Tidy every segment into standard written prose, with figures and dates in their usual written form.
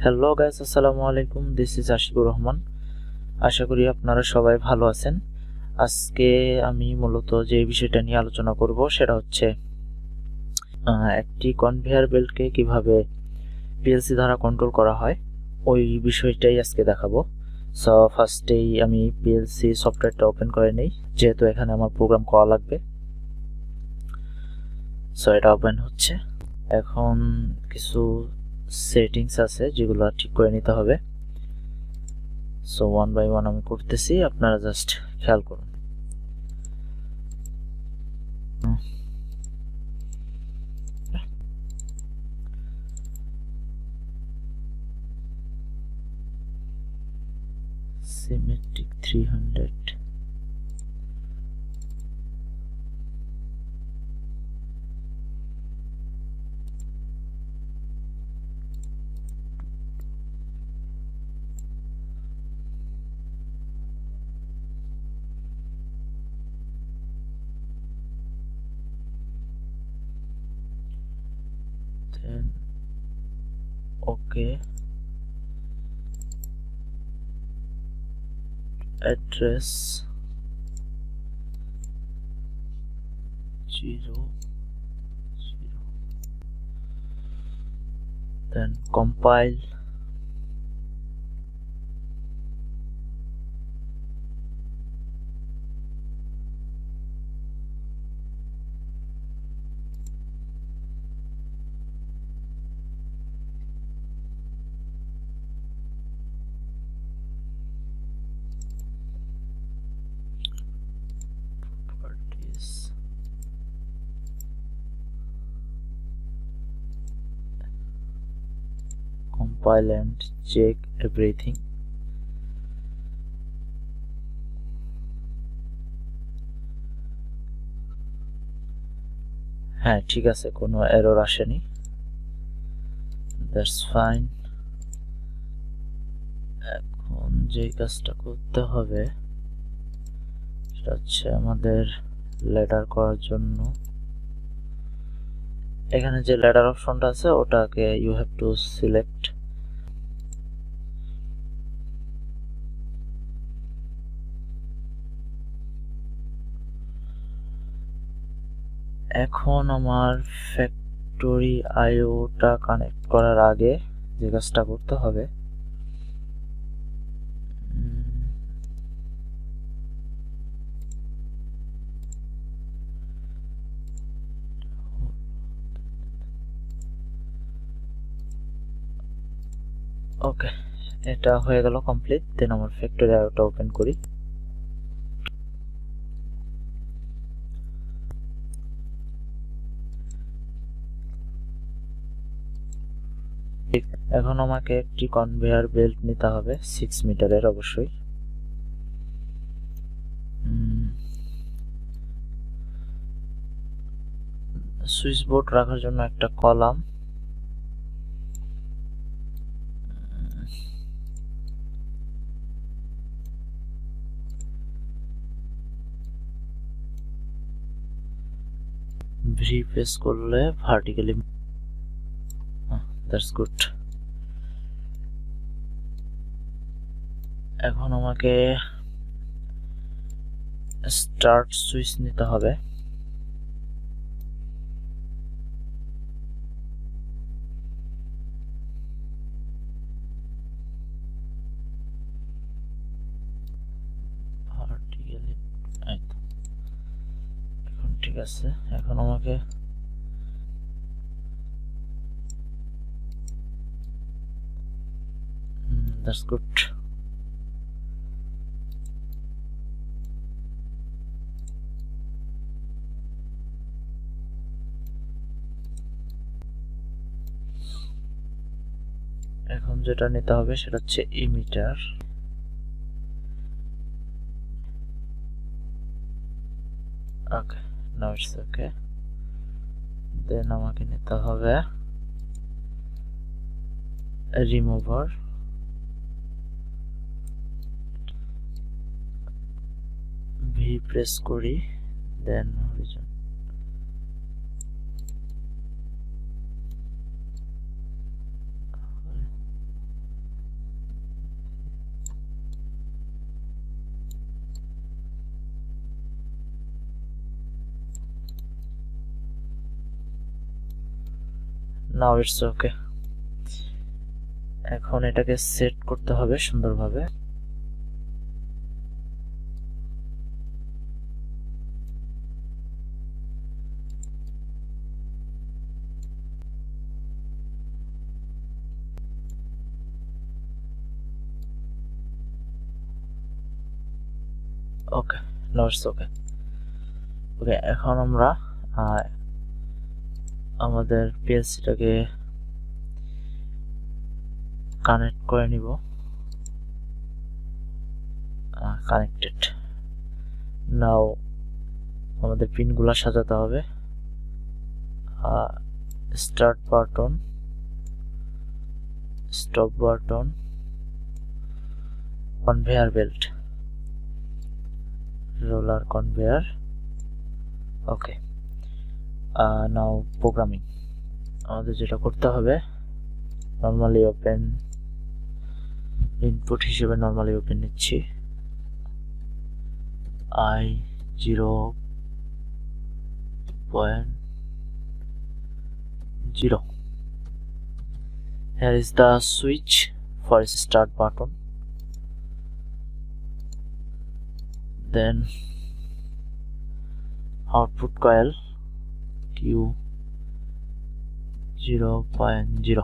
Hello guys, আসসালামু আলাইকুম। This is Ashikur Rahman. আশা করি আপনারা সবাই ভালো আছেন। আজকে আমি মূলত যে বিষয়টা নিয়ে আলোচনা করব সেটা হচ্ছে একটি কনভেয়ার বেল্টকে কিভাবে পিএলসি দ্বারা কন্ট্রোল করা হয়, ওই বিষয়টাই আজকে দেখাবো। সো ফার্স্টেই আমি পিএলসি সফটওয়্যারটা ওপেন করে নেই, যেহেতু এখানে আমার প্রোগ্রাম করা লাগবে। সো এটা ওপেন হচ্ছে। এখন কিছু সেটিংস আছে যেগুলো ঠিক করে নিতে হবে। সো ওয়ান বাই ওয়ান আমি করতেছি, আপনারা জাস্ট খেয়াল করুন। Symmetric 300, then okay, address 0 0, then compile, properties, compile and check everything. হ্যাঁ, ঠিক আছে, কোনো এরর আসেনি, দ্যাটস ফাইন। এখন যে কাজটা করতে হবে সেটা হচ্ছে আমাদের ল্যাডার করার জন্য এখানে যে ল্যাডার অপশনটা আছে ওটাকে ইউ হ্যাভ টু সিলেক্ট। এখন আমার ফ্যাক্টরি আইওটা কানেক্ট করার আগে যে কাজটা করতে হবে, ওকে, এটা হয়ে গেল কমপ্লিট। দেন আমার ফ্যাক্টরি আইওটা ওপেন করি। এখন আমাকে একটি কনভেয়ার বেল্ট নিতে হবে 6 মিটারের, অবশ্যই। সুইচ বোর্ড রাখার জন্য একটা কলাম, ভি প্রেস করলে ভার্টিক্যালি, দ্যাটস গুড। এখন আমাকে স্টার্ট সুইচ নিতে হবে। ভার্টিক্যালি, এখন ঠিক আছে। এখন আমাকে দ্যাটস গুড। এখন যেটা নিতে হবে সেটা হচ্ছে emitter. Okay, now it's okay. দেন আমাকে নিতে হবে রিমুভার, ভি প্রেস করি, দেন হরিজন। Now it's okay. এখন এটাকে সেট করতে হবে সুন্দরভাবে। ওকে, নাও ইটস ওকে। ওকে, এখন আমরা আমাদের পিএলসিটাকে কানেক্ট করে নিব। কানেক্টেড। নাও আমাদের পিনগুলো সাজাতে হবে। Start button, stop button, conveyor belt, roller conveyor. Okay, now programming. আমাদের যেটা করতে হবে, নর্মালি ওপেন ইনপুট হিসেবে নর্মালি ওপেন নিচ্ছি I0.0. Here is the switch for start button. Then output coil Q0.0.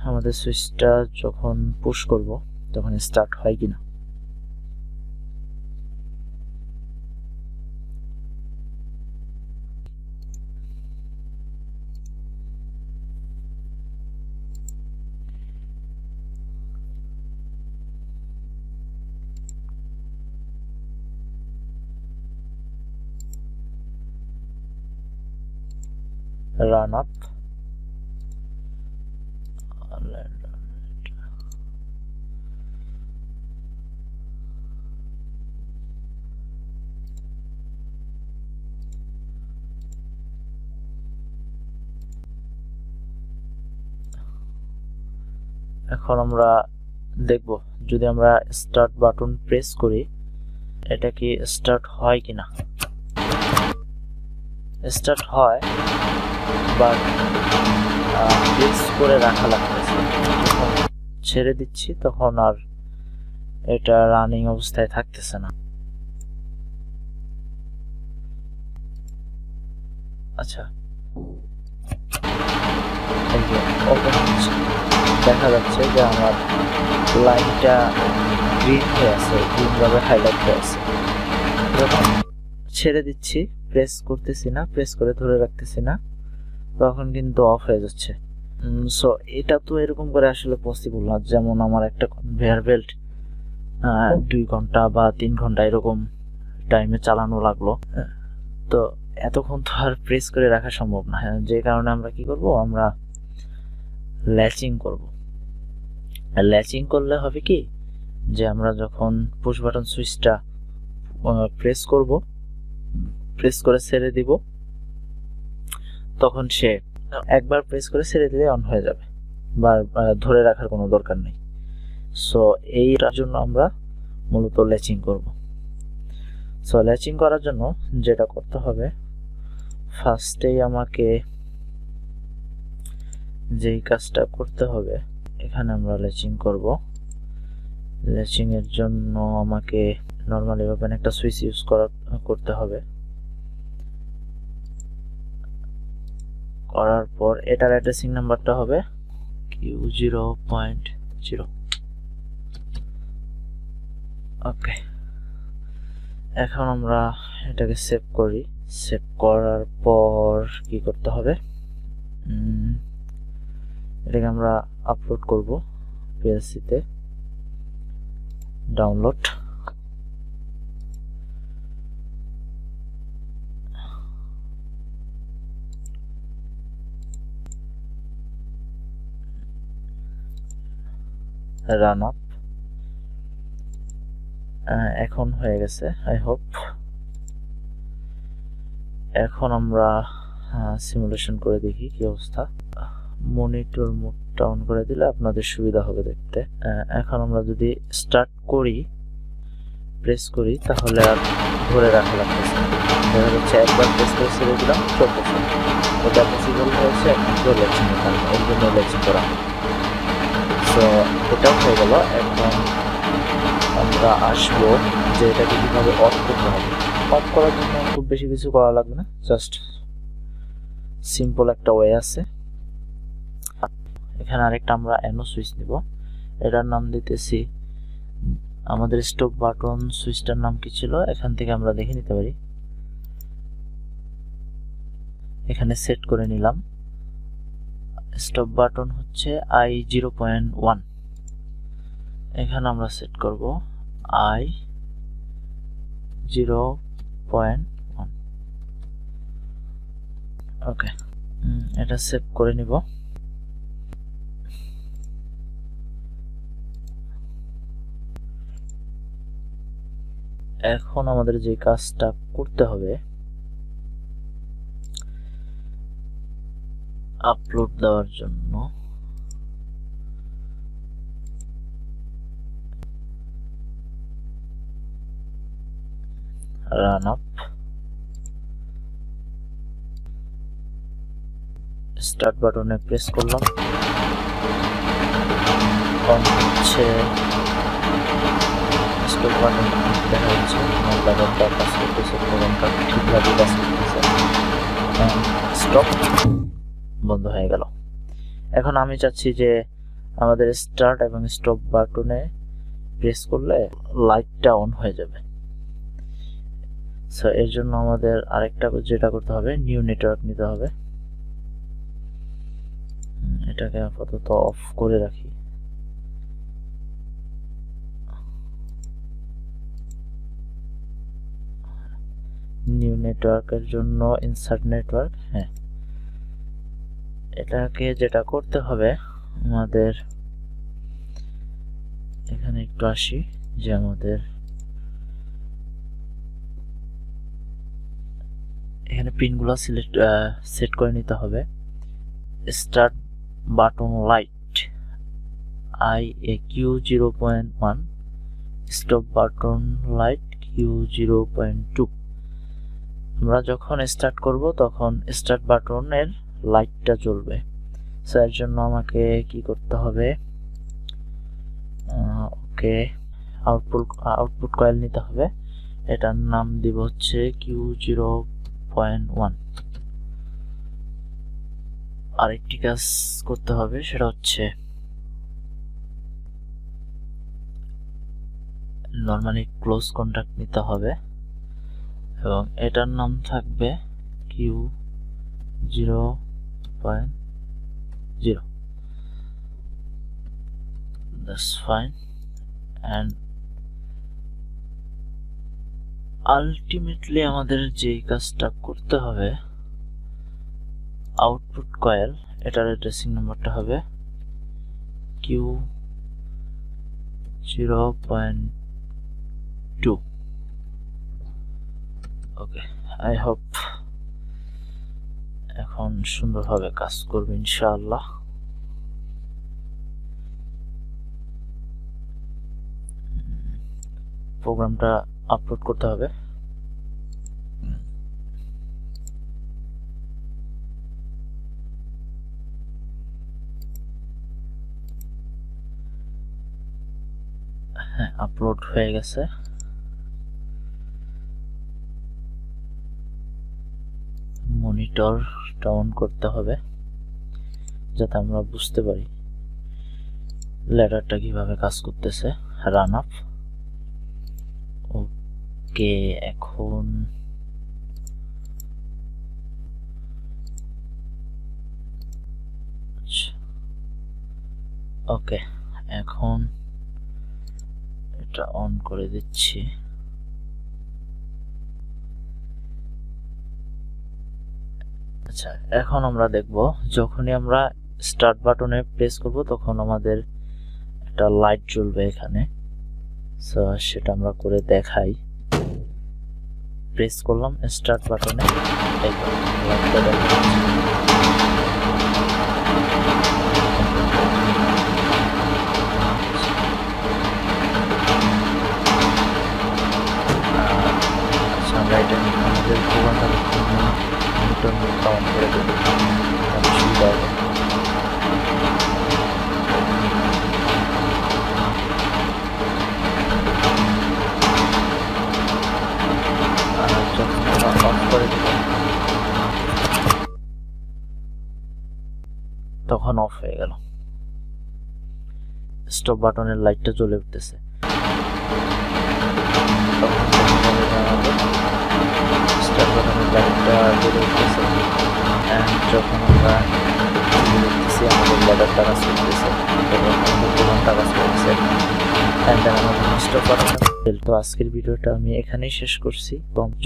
আমাদের সুইচটা যখন পুশ করব তখন স্টার্ট হয় কিনা। রান আপ, এখন আমরা দেখব যদি আমরা স্টার্ট বাটন প্রেস করি এটা কি স্টার্ট হয় কিনা। স্টার্ট হয়, বাট প্রেস করে রাখা লাগতেছে। যখন ছেড়ে দিচ্ছি তখন আর এটা রানিং অবস্থায় থাকতেছে না। আচ্ছা, দেখা যাচ্ছে যে আমার লাইনটা গ্রিন হয়ে আছে, গ্রিন ভাবে হাইলাইট হয়ে আছে। যখন ছেড়ে দিচ্ছি, প্রেস করতেছি না, প্রেস করে ধরে রাখতেছি না, তখন কিন্তু অফ হয়ে যাচ্ছে। সো এটা তো এরকম করে আসলে পসিবল না। যেমন আমার একটা কনভেয়ার বেল্ট 2 ঘন্টা বা 3 ঘন্টা এরকম টাইমে চালানো লাগলো, তো এতক্ষণ তো আর প্রেস করে রাখা সম্ভব না। যে কারণে আমরা কি করব, আমরা ল্যাচিং করব। ল্যাচিং করলে হবে কি, যে আমরা যখন পুশ বাটন সুইচটা প্রেস করব, প্রেস করে ছেড়ে দিব, তখন সে একবার প্রেস করে ছেড়ে দিলে অন হয়ে যাবে, বা ধরে রাখার কোনো দরকার নেই। সো এইটার জন্য আমরা মূলত ল্যাচিং করব। সো ল্যাচিং করার জন্য যেটা করতে হবে, ফার্স্টেই আমাকে যেই কাজটা করতে হবে, এখানে আমরা ল্যাচিং করব। ল্যাচিং এর জন্য আমাকে নরমালি ওপেন একটা সুইচ ইউজ করতে হবে। করার পর এটার অ্যাড্রেসিং নাম্বারটা হবে Q0.0। ওকে, এখন আমরা এটাকে সেভ করি। সেভ করার পর কি করতে হবে, এটাকে আমরা আপলোড করব পিএলসিতে। Download, run up. এখন হয়ে গেছে, আই হোপ। এখন আমরা সিমুলেশন করে দেখি কি অবস্থা। মনিটর মোডটা অন করে দিলে আপনাদের সুবিধা হবে দেখতে। এখন আমরা যদি স্টার্ট করি, প্রেস করি, তাহলে আর ধরে রাখা লাগতেছে। দেখা যাচ্ছে একবার প্রেস করে ছেড়ে দিলাম, চলতেছে। এটা পসিবল হয়েছে একমাত্র লেচিংয়ের কারণে, এই জন্য লেচিং করা। সো এটাও হয়ে গেল। এখন আমরা আসবো যে এটাকে কীভাবে অফ করতে হবে। অফ করার জন্য খুব বেশি কিছু করা লাগবে না, জাস্ট সিম্পল একটা ওয়ে আছে। এখানে আরেকটা আমরা অ্যানো সুইচ নিব, এটার নাম দিতেছি, আমাদের স্টপ বাটন সুইচটার নাম কি ছিল এখান থেকে আমরা দেখে নিতে পারি। এখানে সেট করে নিলাম, স্টপ বাটন হচ্ছে I0.1, এখানে আমরা সেট করব I0.1। ওকে, এটা সেভ করে নিব। এখন আমাদের যে কাজটা করতে হবে, আপলোড দেওয়ার জন্য রান আপ, স্টার্ট বাটনে প্রেস করলাম, অন হচ্ছে স্টপ বাটন দেখা যাচ্ছে আমার লাগাতার কাজ করতেছে, প্রোগ্রামটা ঠিকভাবে কাজ করতেছে। স্টপ, বন্ধ হয়ে গেল। এখন আমি চাচ্ছি যে আমাদের স্টার্ট এবং স্টপ বাটনে প্রেস করলে লাইটটা অন হয়ে যাবে। সো এর জন্য আমাদের আরেকটা যেটা করতে হবে, নিউ নেটওয়ার্ক নিতে হবে। এটাকে আপাতত অফ করে রাখি। নিউ নেটওয়ার্কের জন্য ইনসার্ট নেটওয়ার্ক, হ্যাঁ, এটাকে যেটা করতে হবে আমাদের এখানে একটু আসি, যে আমাদের এখানে পিনগুলো সেট করে নিতে হবে। Start button light Q0.1, stop button light Q0.2। আমরা যখন স্টার্ট করব তখন স্টার্ট বাটনের লাইটটা জ্বলবে। সো এর জন্য আমাকে কি করতে হবে, ওকে, আউটপুট কয়েল নিতে হবে, এটার নাম দিব হচ্ছে Q0.1। আরেকটি কাজ করতে হবে, সেটা হচ্ছে নরমালি ক্লোজ কন্টাক্ট নিতে হবে এবং এটার নাম থাকবে Q0.0। That's fine, and ultimately আমাদের যেই কাজটা করতে হবে, আউটপুট কয়েল, এটার অ্যাড্রেসিং নাম্বারটা হবে Q0.2। ওকে, আই হোপ এখন সুন্দরভাবে কাজ করবে ইনশাআল্লাহ। প্রোগ্রামটা আপলোড করতে হবে। হ্যাঁ, আপলোড হয়ে গেছে। মনিটরটা অন করতে হবে যাতে আমরা বুঝতে পারি ল্যাডারটা কিভাবে কাজ করতেছে। রান আপ, ওকে। এখন ওকে, এখন এটা অন করে দিচ্ছি। আচ্ছা, এখন আমরা দেখব যখনই আমরা স্টার্ট বাটনে প্রেস করব তখন আমাদের একটা লাইট জ্বলবে এখানে। সো সেটা আমরা করে দেখাই। প্রেস করলাম স্টার্ট বাটনে, লাইটটা দেখা যাচ্ছে। আচ্ছা, আমরা এটা আমাদের প্রোগ্রামটা অন করে দেব। তখন অফ হয়ে গেল, স্টপ বাটনের লাইটটা জ্বলে উঠতেছে। স্টপ বাটনের লাইটটা জ্বলে উঠতেছে, যখন আমরা দেখতেছি আমাদের লেদারটা কাজ করতেছে এবং আমাদের দোকানটা কাজ করতেছে। তো আজকের ভিডিওটা আমি এখানেই শেষ করছি।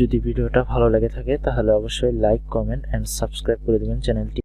যদি ভিডিওটা ভালো লেগে থাকে তাহলে অবশ্যই লাইক, কমেন্ট এন্ড সাবস্ক্রাইব করে দিবেন চ্যানেলটি।